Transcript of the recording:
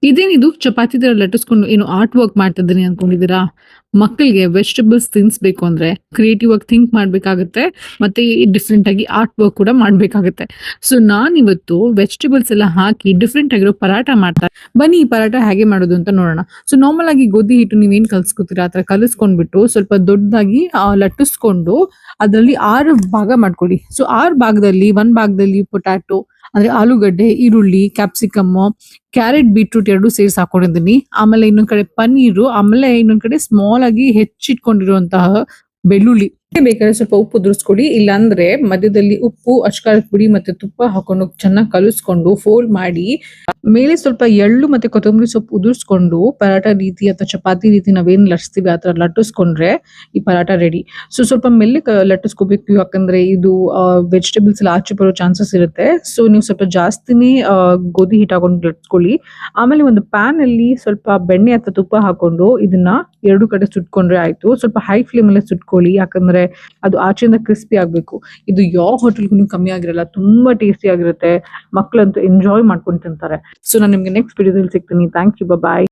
ಇದೇನಿದು ಚಪಾತಿ ತರ ಲಟ್ಟಿಸ್ಕೊಂಡು ಏನು ಆರ್ಟ್ ವರ್ಕ್ ಮಾಡ್ತಾ ಇದ್ದೀನಿ ಅನ್ಕೊಂಡಿದ್ದೀರಾ? ಮಕ್ಕಳಿಗೆ ವೆಜಿಟಬಲ್ಸ್ ತಿನ್ಸ್ಬೇಕು ಅಂದ್ರೆ ಕ್ರಿಯೇಟಿವ್ ಆಗಿ ಥಿಂಕ್ ಮಾಡ್ಬೇಕಾಗತ್ತೆ. ಮತ್ತೆ ಡಿಫ್ರೆಂಟ್ ಆಗಿ ಆರ್ಟ್ ವರ್ಕ್ ಕೂಡ ಮಾಡ್ಬೇಕಾಗತ್ತೆ. ಸೊ ನಾನಿವತ್ತು ವೆಜಿಟಬಲ್ಸ್ ಎಲ್ಲ ಹಾಕಿ ಡಿಫ್ರೆಂಟ್ ಆಗಿರೋ ಪರಾಟ ಮಾಡ್ತಾ ಬನ್ನಿ ಈ ಪರಾಟ ಹೇಗೆ ಮಾಡೋದು ಅಂತ ನೋಡೋಣ. ಸೊ ನಾರ್ಮಲ್ ಆಗಿ ಗೋಧಿ ಹಿಟ್ಟು ನೀವೇನ್ ಕಲ್ಸ್ಕೊತೀರಾ ಆ ತರ ಕಲಿಸ್ಕೊಂಡ್ಬಿಟ್ಟು ಸ್ವಲ್ಪ ದೊಡ್ಡದಾಗಿ ಲಟ್ಟಿಸ್ಕೊಂಡು ಅದರಲ್ಲಿ 6 ಭಾಗ ಮಾಡ್ಕೊಳ್ಳಿ. ಸೊ 6 ಭಾಗದಲ್ಲಿ 1 ಭಾಗದಲ್ಲಿ ಪೊಟ್ಯಾಟೊ ಅಂದ್ರೆ ಆಲೂಗಡ್ಡೆ, ಈರುಳ್ಳಿ, ಕ್ಯಾಪ್ಸಿಕಮ್, ಕ್ಯಾರೆಟ್, ಬೀಟ್ರೂಟ್ 2 ಸೇರಿಸಿ ಹಾಕೊಂಡಿದ್ದೀನಿ. ಆಮೇಲೆ ಇನ್ನೊಂದ್ ಕಡೆ ಪನ್ನೀರು, ಆಮೇಲೆ ಇನ್ನೊಂದ್ ಕಡೆ ಸ್ಮಾಲ್ ಆಗಿ ಹೆಚ್ಚಿಟ್ಕೊಂಡಿರುವಂತಹ ಬೆಳ್ಳುಳ್ಳಿ. ಬೇಕಾದ್ರೆ ಸ್ವಲ್ಪ ಉಪ್ಪು ಉದುರಿಸ್ಕೊಡಿ. ಇಲ್ಲಾಂದ್ರೆ ಮಧ್ಯದಲ್ಲಿ ಉಪ್ಪು, ಅಚ್ಕಾರದ ಪುಡಿ ಮತ್ತೆ ತುಪ್ಪ ಹಾಕೊಂಡು ಚೆನ್ನಾಗಿ ಕಲಿಸ್ಕೊಂಡು ಫೋಲ್ಡ್ ಮಾಡಿ ಮೇಲೆ ಸ್ವಲ್ಪ ಎಳ್ಳು ಮತ್ತೆ ಕೊತ್ತಂಬರಿ ಸೊಪ್ಪು ಉದುರಿಸ್ಕೊಂಡು ಪರಾಟ ರೀತಿ ಅಥವಾ ಚಪಾತಿ ರೀತಿ ನಾವೇನ್ ಲಟ್ಟಿಸ್ತೀವಿ ಆ ತರ ಲಟ್ಟಿಸ್ಕೊಂಡ್ರೆ ಈ ಪರಾಟ ರೆಡಿ. ಸೊ ಸ್ವಲ್ಪ ಮೆಲ್ಲಗೆ ಲಟ್ಟಿಸ್ಕೋಬೇಕು, ಯಾಕಂದ್ರೆ ಇದು ವೆಜಿಟೇಬಲ್ಸ್ ಎಲ್ಲ ಆಚೆ ಬರೋ ಚಾನ್ಸಸ್ ಇರುತ್ತೆ. ಸೊ ನೀವು ಸ್ವಲ್ಪ ಜಾಸ್ತಿನೇ ಗೋಧಿ ಹಿಟ್ಟು ಹಾಕೊಂಡು ಲಟ್ಟಿಸ್ಕೊಳ್ಳಿ. ಆಮೇಲೆ ಒಂದು ಪ್ಯಾನ್ ಅಲ್ಲಿ ಸ್ವಲ್ಪ ಬೆಣ್ಣೆ ಅಥವಾ ತುಪ್ಪ ಹಾಕೊಂಡು ಇದನ್ನ 2 ಕಡೆ ಸುಟ್ಕೊಂಡ್ರೆ ಆಯ್ತು. ಸ್ವಲ್ಪ ಹೈ ಫ್ಲೇಮ್ ಅಲ್ಲೇ ಸುಟ್ಕೊಳ್ಳಿ, ಯಾಕಂದ್ರೆ ಅದು ಆಚೆಯಿಂದ ಕ್ರಿಸ್ಪಿ ಆಗ್ಬೇಕು. ಇದು ಯಾವ ಹೋಟೆಲ್ಗೂ ಕಮ್ಮಿ ಆಗಿರಲ್ಲ, ತುಂಬಾ ಟೇಸ್ಟಿ ಆಗಿರುತ್ತೆ. ಮಕ್ಕಳಂತೂ ಎಂಜಾಯ್ ಮಾಡ್ಕೊಂಡು ತಿಂತಾರೆ. ಸೊ ನಾನು ನಿಮ್ಗೆ ನೆಕ್ಸ್ಟ್ ವಿಡಿಯೋದಲ್ಲಿ ಸಿಗ್ತೀನಿ. Thank you, bye.